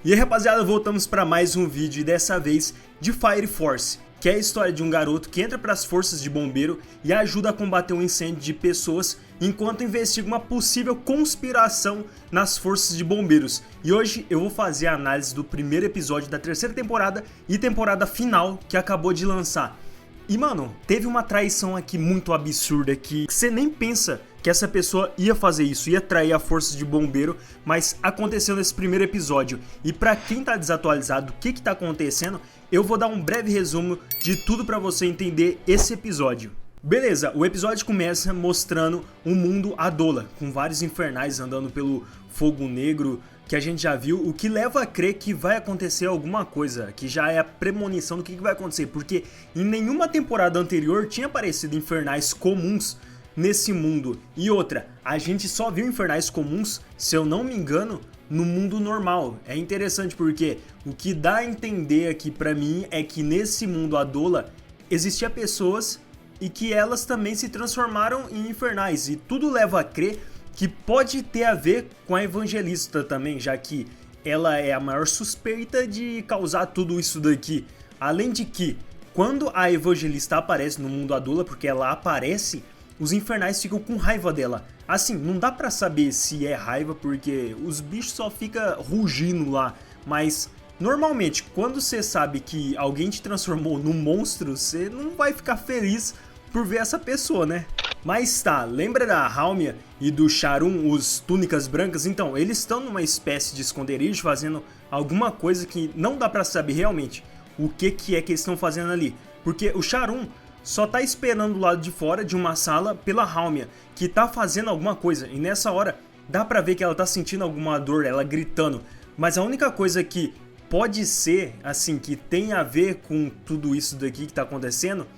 E aí, rapaziada, voltamos para mais um vídeo e dessa vez de Fire Force, que é a história de um garoto que entra para as forças de bombeiro e ajuda a combater um incêndio de pessoas enquanto investiga uma possível conspiração nas forças de bombeiros. E hoje eu vou fazer a análise do primeiro episódio da terceira temporada e temporada final que acabou de lançar. E mano, teve uma traição aqui muito absurda que você nem pensa que essa pessoa ia fazer isso, ia trair a força de bombeiro, mas aconteceu nesse primeiro episódio. E pra quem tá desatualizado do que tá acontecendo, eu vou dar um breve resumo de tudo pra você entender esse episódio. Beleza, o episódio começa mostrando um mundo Adola, com vários infernais andando pelo fogo negro, que a gente já viu, o que leva a crer que vai acontecer alguma coisa, que já é a premonição do que vai acontecer, porque em nenhuma temporada anterior tinha aparecido infernais comuns nesse mundo. E outra, a gente só viu infernais comuns, se eu não me engano, no mundo normal. É interessante porque o que dá a entender aqui pra mim é que nesse mundo Adola existiam pessoas e que elas também se transformaram em infernais, e tudo leva a crer que pode ter a ver com a Evangelista também, já que ela é a maior suspeita de causar tudo isso daqui. Além de que, quando a Evangelista aparece no mundo Adola, porque ela aparece, os infernais ficam com raiva dela. Assim, não dá pra saber se é raiva, porque os bichos só ficam rugindo lá, mas normalmente, quando você sabe que alguém te transformou num monstro, você não vai ficar feliz por ver essa pessoa, né? Mas tá, lembra da Halmia e do Sharum, os túnicas brancas? Então, eles estão numa espécie de esconderijo fazendo alguma coisa que não dá pra saber realmente o que é que eles estão fazendo ali. Porque o Sharum só tá esperando do lado de fora de uma sala pela Halmia, que tá fazendo alguma coisa. E nessa hora, dá pra ver que ela tá sentindo alguma dor, ela gritando. Mas a única coisa que pode ser, assim, que tem a ver com tudo isso daqui que tá acontecendo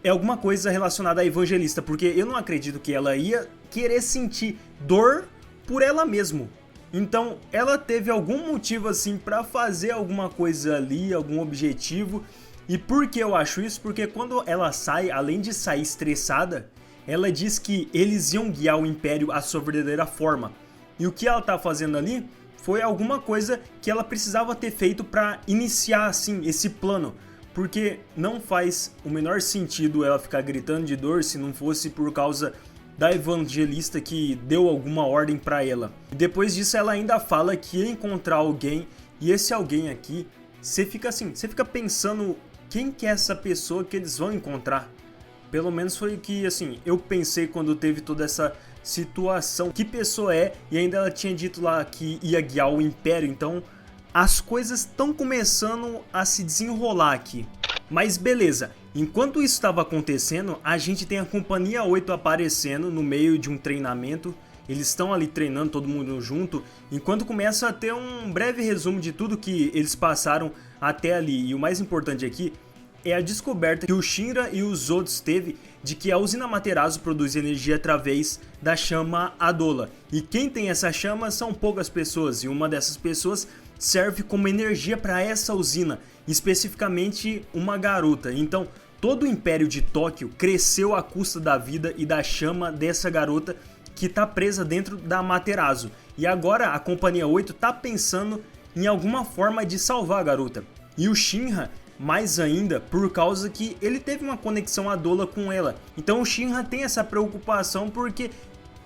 é alguma coisa relacionada à Evangelista, porque eu não acredito que ela ia querer sentir dor por ela mesma. Então, ela teve algum motivo assim pra fazer alguma coisa ali, algum objetivo. E por que eu acho isso? Porque quando ela sai, além de sair estressada, ela diz que eles iam guiar o Império à sua verdadeira forma. E o que ela tá fazendo ali foi alguma coisa que ela precisava ter feito pra iniciar assim esse plano. Porque não faz o menor sentido ela ficar gritando de dor se não fosse por causa da Evangelista que deu alguma ordem pra ela. E depois disso ela ainda fala que ia encontrar alguém, e esse alguém aqui, você fica assim, você fica pensando quem que é essa pessoa que eles vão encontrar. Pelo menos foi o que assim, eu pensei quando teve toda essa situação. Que pessoa é? E ainda ela tinha dito lá que ia guiar o Império, então as coisas estão começando a se desenrolar aqui. Mas beleza, enquanto isso estava acontecendo, a gente tem a Companhia 8 aparecendo no meio de um treinamento. Eles estão ali treinando, todo mundo junto, enquanto começa a ter um breve resumo de tudo que eles passaram até ali. E o mais importante aqui é a descoberta que o Shinra e os outros teve de que a usina Materazo produz energia através da chama Adola. E quem tem essa chama são poucas pessoas, e uma dessas pessoas serve como energia para essa usina, especificamente uma garota. Então, todo o Império de Tóquio cresceu à custa da vida e da chama dessa garota que está presa dentro da Materazo. E agora a Companhia 8 está pensando em alguma forma de salvar a garota. E o Shinra, mais ainda, por causa que ele teve uma conexão Adola com ela. Então o Shinra tem essa preocupação porque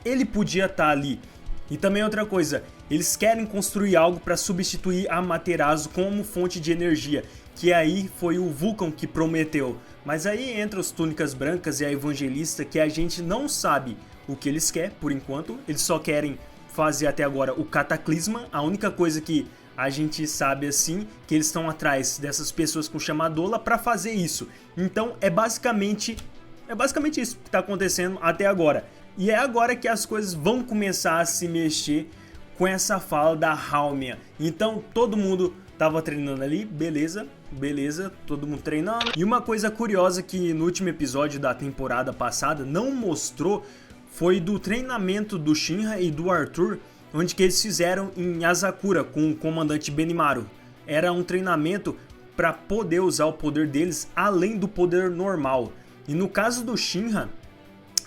ele podia estar ali. E também outra coisa, eles querem construir algo para substituir a Materazo como fonte de energia, que aí foi o Vulcan que prometeu. Mas aí entra os Túnicas Brancas e a Evangelista, que a gente não sabe o que eles querem por enquanto. Eles só querem fazer até agora o Cataclisma. A única coisa que a gente sabe assim, que eles estão atrás dessas pessoas com chama Adola para fazer isso. Então é basicamente isso que está acontecendo até agora. E é agora que as coisas vão começar a se mexer com essa fala da Halmia. Então todo mundo tava treinando ali, beleza, todo mundo treinando. E uma coisa curiosa que no último episódio da temporada passada não mostrou foi do treinamento do Shinra e do Arthur, onde que eles fizeram em Asakura com o comandante Benimaru. Era um treinamento para poder usar o poder deles além do poder normal. E no caso do Shinra,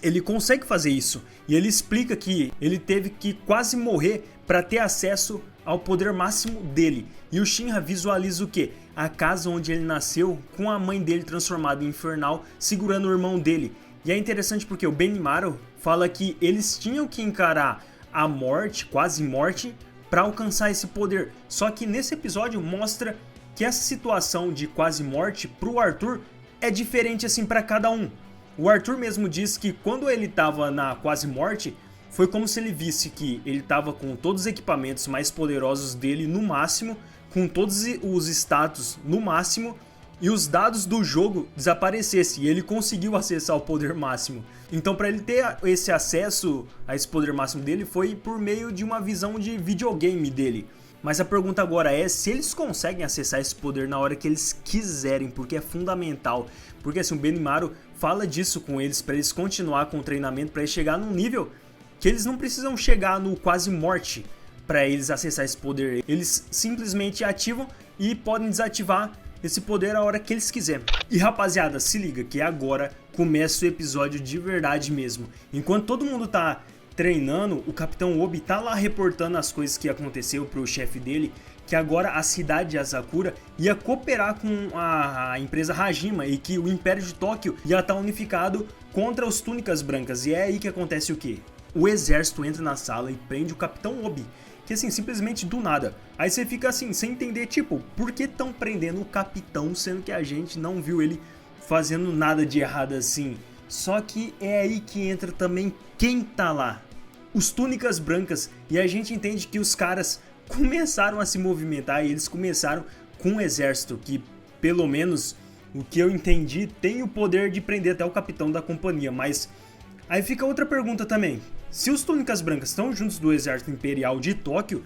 ele consegue fazer isso. E ele explica que ele teve que quase morrer para ter acesso ao poder máximo dele. E o Shinra visualiza o quê? A casa onde ele nasceu, com a mãe dele transformada em infernal, segurando o irmão dele. E é interessante porque o Benimaru fala que eles tinham que encarar a morte, quase morte, para alcançar esse poder. Só que nesse episódio mostra que essa situação de quase morte pro Arthur é diferente assim para cada um. O Arthur mesmo diz que quando ele estava na quase morte, foi como se ele visse que ele estava com todos os equipamentos mais poderosos dele no máximo, com todos os status no máximo, e os dados do jogo desaparecessem, e ele conseguiu acessar o poder máximo. Então para ele ter esse acesso a esse poder máximo dele foi por meio de uma visão de videogame dele. Mas a pergunta agora é se eles conseguem acessar esse poder na hora que eles quiserem, porque é fundamental. Porque assim, o Benimaru fala disso com eles, para eles continuar com o treinamento, para eles chegar num nível que eles não precisam chegar no quase morte para eles acessar esse poder. Eles simplesmente ativam e podem desativar esse poder a hora que eles quiserem. E rapaziada, se liga que agora começa o episódio de verdade mesmo. Enquanto todo mundo tá treinando, o Capitão Obi tá lá reportando as coisas que aconteceu pro chefe dele, que agora a cidade de Asakura ia cooperar com a empresa Hajima e que o Império de Tóquio ia estar unificado contra os Túnicas Brancas. E é aí que acontece o quê? O exército entra na sala e prende o Capitão Obi, que assim, simplesmente do nada. Aí você fica assim, sem entender, tipo, por que estão prendendo o capitão, sendo que a gente não viu ele fazendo nada de errado assim. Só que é aí que entra também quem tá lá. Os Túnicas Brancas, e a gente entende que os caras começaram a se movimentar e eles começaram com um exército que, pelo menos, o que eu entendi, tem o poder de prender até o capitão da companhia, mas aí fica outra pergunta também. Se os Túnicas Brancas estão juntos do exército imperial de Tóquio,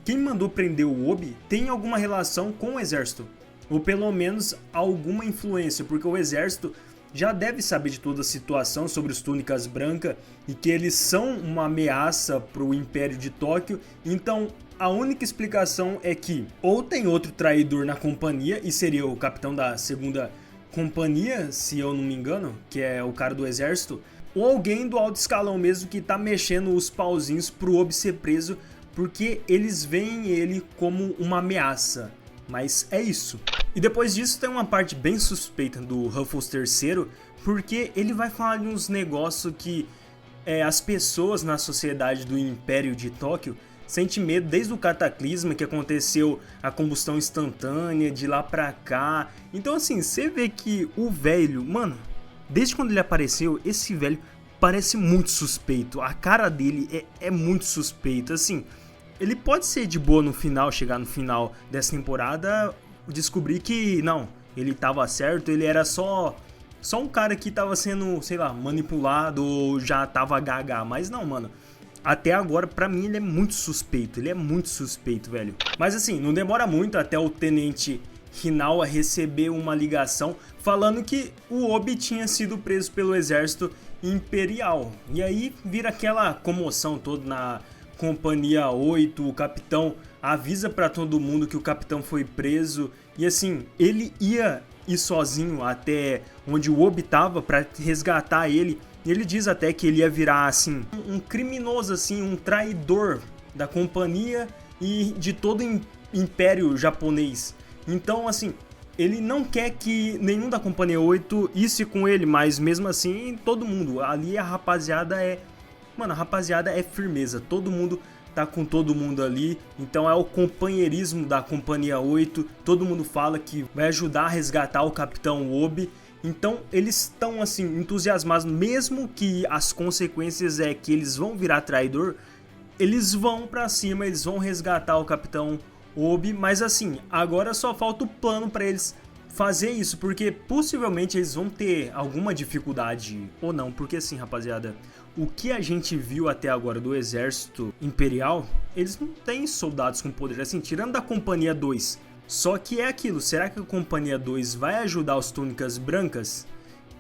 quem mandou prender o Obi tem alguma relação com o exército? Ou pelo menos alguma influência, porque o exército já deve saber de toda a situação sobre os Túnicas Brancas e que eles são uma ameaça para o Império de Tóquio. Então a única explicação é que ou tem outro traidor na companhia, e seria o capitão da segunda companhia, se eu não me engano, que é o cara do exército, ou alguém do alto escalão mesmo que tá mexendo os pauzinhos pro Obi ser preso, porque eles veem ele como uma ameaça. Mas é isso. E depois disso tem uma parte bem suspeita do Ruffles III, porque ele vai falar de uns negócios que as pessoas na sociedade do Império de Tóquio sentem medo desde o cataclisma que aconteceu, a combustão instantânea de lá pra cá. Então assim, você vê que o velho, mano, desde quando ele apareceu, esse velho parece muito suspeito. A cara dele é muito suspeita. Assim, ele pode ser de boa no final, chegar no final dessa temporada, descobrir que não, ele tava certo, ele era só um cara que tava sendo, sei lá, manipulado ou já tava gaga. Mas não, mano, até agora pra mim ele é muito suspeito. Ele é muito suspeito, velho. Mas assim, não demora muito até o Tenente Hinawa receber uma ligação falando que o Obi tinha sido preso pelo exército imperial. E aí vira aquela comoção toda na Companhia 8, o capitão avisa pra todo mundo que o capitão foi preso. E assim, ele ia ir sozinho até onde o Obi tava pra resgatar ele. E ele diz até que ele ia virar assim, um criminoso assim, um traidor da companhia e de todo o império japonês. Então, assim, ele não quer que nenhum da Companhia 8 isse com ele, mas mesmo assim, todo mundo. Ali a rapaziada mano, a rapaziada é firmeza. Todo mundo tá com todo mundo ali. Então é o companheirismo da Companhia 8. Todo mundo fala que vai ajudar a resgatar o Capitão Obi. Então eles estão, assim, entusiasmados. Mesmo que as consequências é que eles vão virar traidor, eles vão pra cima, eles vão resgatar o Capitão Obi, mas assim, agora só falta o plano para eles fazer isso, porque possivelmente eles vão ter alguma dificuldade ou não, porque assim, rapaziada, o que a gente viu até agora do exército imperial, eles não têm soldados com poder, assim, tirando da Companhia 2. Só que é aquilo, será que a Companhia 2 vai ajudar os Túnicas Brancas?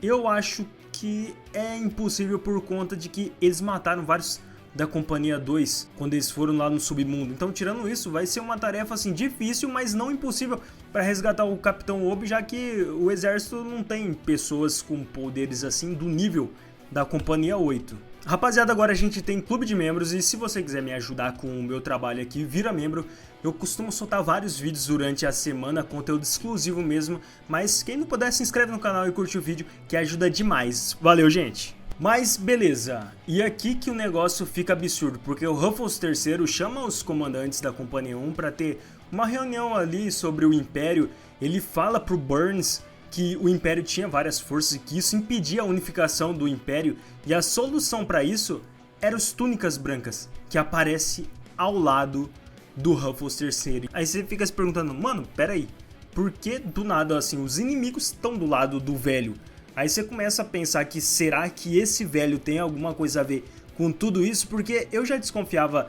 Eu acho que é impossível por conta de que eles mataram vários da Companhia 2 quando eles foram lá no submundo. Então, tirando isso, vai ser uma tarefa assim difícil, mas não impossível para resgatar o Capitão Obi, já que o exército não tem pessoas com poderes assim do nível da Companhia 8. Rapaziada, agora a gente tem clube de membros e se você quiser me ajudar com o meu trabalho aqui, vira membro. Eu costumo soltar vários vídeos durante a semana, conteúdo exclusivo mesmo, mas quem não puder se inscreve no canal e curte o vídeo, que ajuda demais. Valeu, gente! Mas beleza, e aqui que o negócio fica absurdo, porque o Ruffles III chama os comandantes da Companhia 1 para ter uma reunião ali sobre o Império. Ele fala pro Burns que o Império tinha várias forças e que isso impedia a unificação do Império, e a solução para isso era os Túnicas Brancas, que aparece ao lado do Ruffles III. Aí você fica se perguntando, mano, peraí, por que do nada assim os inimigos estão do lado do velho? Aí você começa a pensar que será que esse velho tem alguma coisa a ver com tudo isso? Porque eu já desconfiava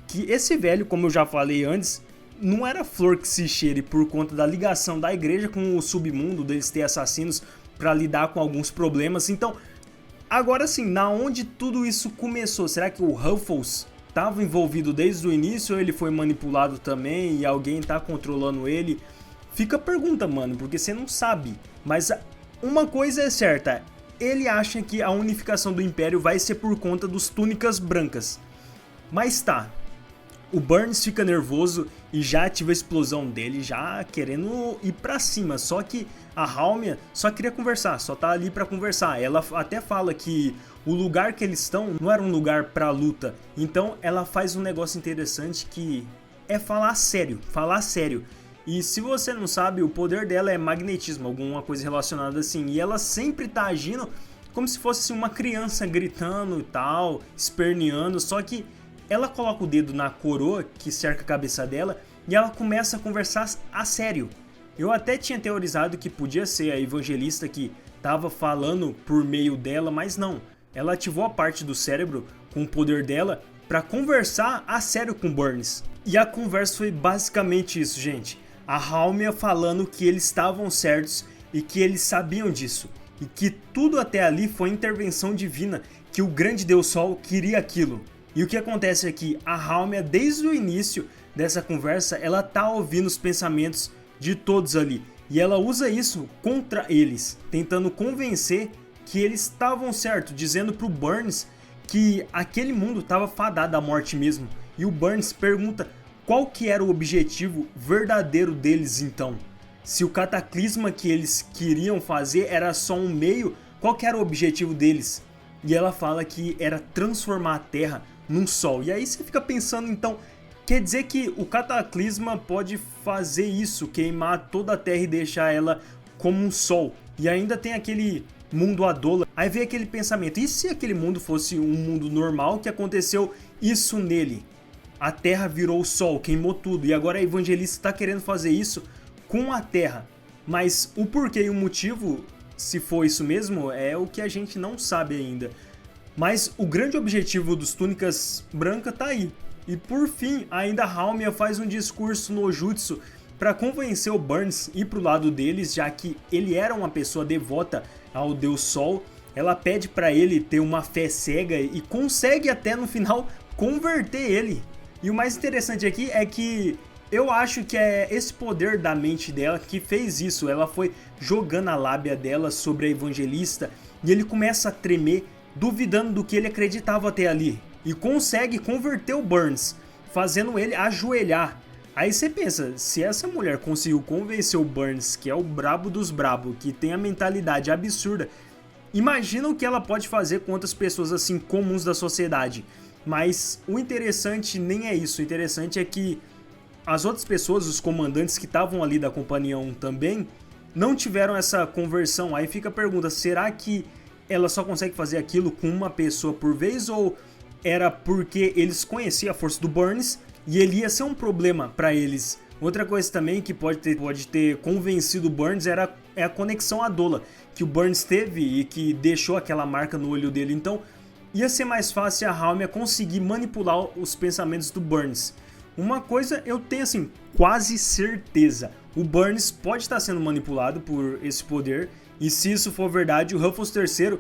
que esse velho, como eu já falei antes, não era flor que se cheire por conta da ligação da igreja com o submundo, deles ter assassinos para lidar com alguns problemas. Então, agora sim, na onde tudo isso começou? Será que o Ruffles estava envolvido desde o início ou ele foi manipulado também e alguém tá controlando ele? Fica a pergunta, mano, porque você não sabe. Mas uma coisa é certa, ele acha que a unificação do Império vai ser por conta dos Túnicas Brancas. Mas tá, o Burns fica nervoso e já ativa a explosão dele, já querendo ir pra cima. Só que a Halmia só queria conversar, só tá ali pra conversar. Ela até fala que o lugar que eles estão não era um lugar pra luta. Então ela faz um negócio interessante que é falar sério, falar sério. E se você não sabe, o poder dela é magnetismo, alguma coisa relacionada assim. E ela sempre tá agindo como se fosse uma criança gritando e tal, esperneando, só que ela coloca o dedo na coroa que cerca a cabeça dela e ela começa a conversar a sério. Eu até tinha teorizado que podia ser a Evangelista que estava falando por meio dela, mas não. Ela ativou a parte do cérebro com o poder dela para conversar a sério com Burns. E a conversa foi basicamente isso, gente. A Halmia falando que eles estavam certos e que eles sabiam disso. E que tudo até ali foi intervenção divina, que o grande Deus Sol queria aquilo. E o que acontece é que a Halmia, desde o início dessa conversa, ela tá ouvindo os pensamentos de todos ali. E ela usa isso contra eles, tentando convencer que eles estavam certos, dizendo pro Burns que aquele mundo estava fadado à morte mesmo. E o Burns pergunta qual que era o objetivo verdadeiro deles então. Se o cataclisma que eles queriam fazer era só um meio, qual que era o objetivo deles? E ela fala que era transformar a Terra num sol. E aí você fica pensando, então, quer dizer que o cataclisma pode fazer isso, queimar toda a Terra e deixar ela como um sol. E ainda tem aquele mundo Adola. Aí vem aquele pensamento, e se aquele mundo fosse um mundo normal que aconteceu isso nele? A Terra virou o sol, queimou tudo, e agora a Evangelista está querendo fazer isso com a Terra. Mas o porquê e o motivo, se for isso mesmo, é o que a gente não sabe ainda. Mas o grande objetivo dos Túnicas Brancas tá aí. E por fim, ainda a Halmia faz um discurso no Jutsu para convencer o Burns a ir pro lado deles, já que ele era uma pessoa devota ao Deus Sol. Ela pede para ele ter uma fé cega e consegue até no final converter ele. E o mais interessante aqui é que eu acho que é esse poder da mente dela que fez isso. Ela foi jogando a lábia dela sobre a Evangelista e ele começa a tremer, duvidando do que ele acreditava até ali. E consegue converter o Burns, fazendo ele ajoelhar. Aí você pensa, se essa mulher conseguiu convencer o Burns, que é o brabo dos brabo, que tem a mentalidade absurda, imagina o que ela pode fazer com outras pessoas assim comuns da sociedade. Mas o interessante nem é isso, o interessante é que as outras pessoas, os comandantes que estavam ali da Companhia 1 também, não tiveram essa conversão. Aí fica a pergunta, será que ela só consegue fazer aquilo com uma pessoa por vez, ou era porque eles conheciam a força do Burns e ele ia ser um problema para eles? Outra coisa também que pode ter convencido o Burns é a conexão Adola que o Burns teve e que deixou aquela marca no olho dele. Então ia ser mais fácil a Halmia conseguir manipular os pensamentos do Burns. Uma coisa eu tenho assim, quase certeza, o Burns pode estar sendo manipulado por esse poder. E se isso for verdade, o Ruffles III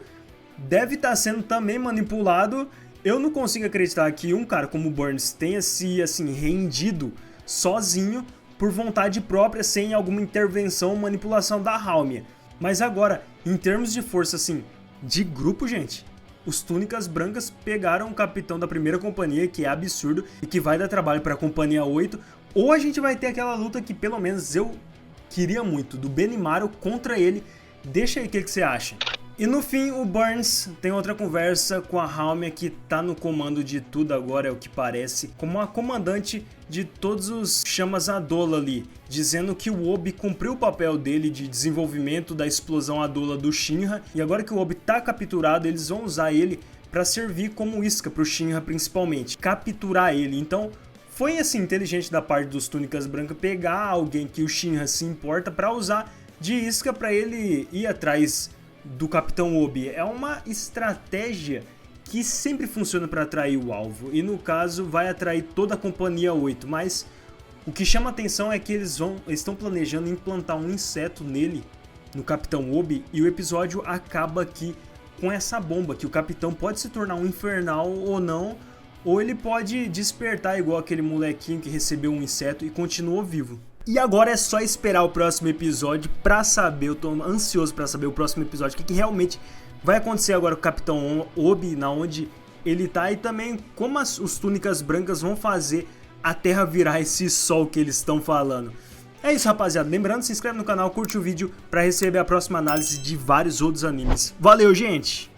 deve estar sendo também manipulado. Eu não consigo acreditar que um cara como o Burns tenha se assim rendido sozinho por vontade própria, sem alguma intervenção ou manipulação da Halmia. Mas agora, em termos de força assim, de grupo, gente, os Túnicas Brancas pegaram o capitão da primeira companhia, que é absurdo e que vai dar trabalho para a companhia 8, ou a gente vai ter aquela luta que pelo menos eu queria muito, do Benimaru contra ele. Deixa aí o que você acha. E no fim, o Burns tem outra conversa com a Halmia, que tá no comando de tudo agora, é o que parece, como a comandante de todos os chamas Adola ali, dizendo que o Obi cumpriu o papel dele de desenvolvimento da explosão Adola do Shinra, e agora que o Obi tá capturado, eles vão usar ele para servir como isca pro Shinra principalmente, capturar ele. Então foi assim inteligente da parte dos Túnicas Brancas pegar alguém que o Shinra se importa para usar de isca para ele ir atrás do Capitão Obi. É uma estratégia que sempre funciona para atrair o alvo, e no caso vai atrair toda a companhia 8, mas o que chama atenção é que eles estão planejando implantar um inseto nele, no Capitão Obi, e o episódio acaba aqui com essa bomba, que o capitão pode se tornar um infernal ou não, ou ele pode despertar igual aquele molequinho que recebeu um inseto e continuou vivo. E agora é só esperar o próximo episódio pra saber, eu tô ansioso pra saber o próximo episódio, o que realmente vai acontecer agora com o Capitão Obi, na onde ele tá, e também como os Túnicas Brancas vão fazer a Terra virar esse sol que eles estão falando. É isso, rapaziada, lembrando, se inscreve no canal, curte o vídeo pra receber a próxima análise de vários outros animes. Valeu, gente!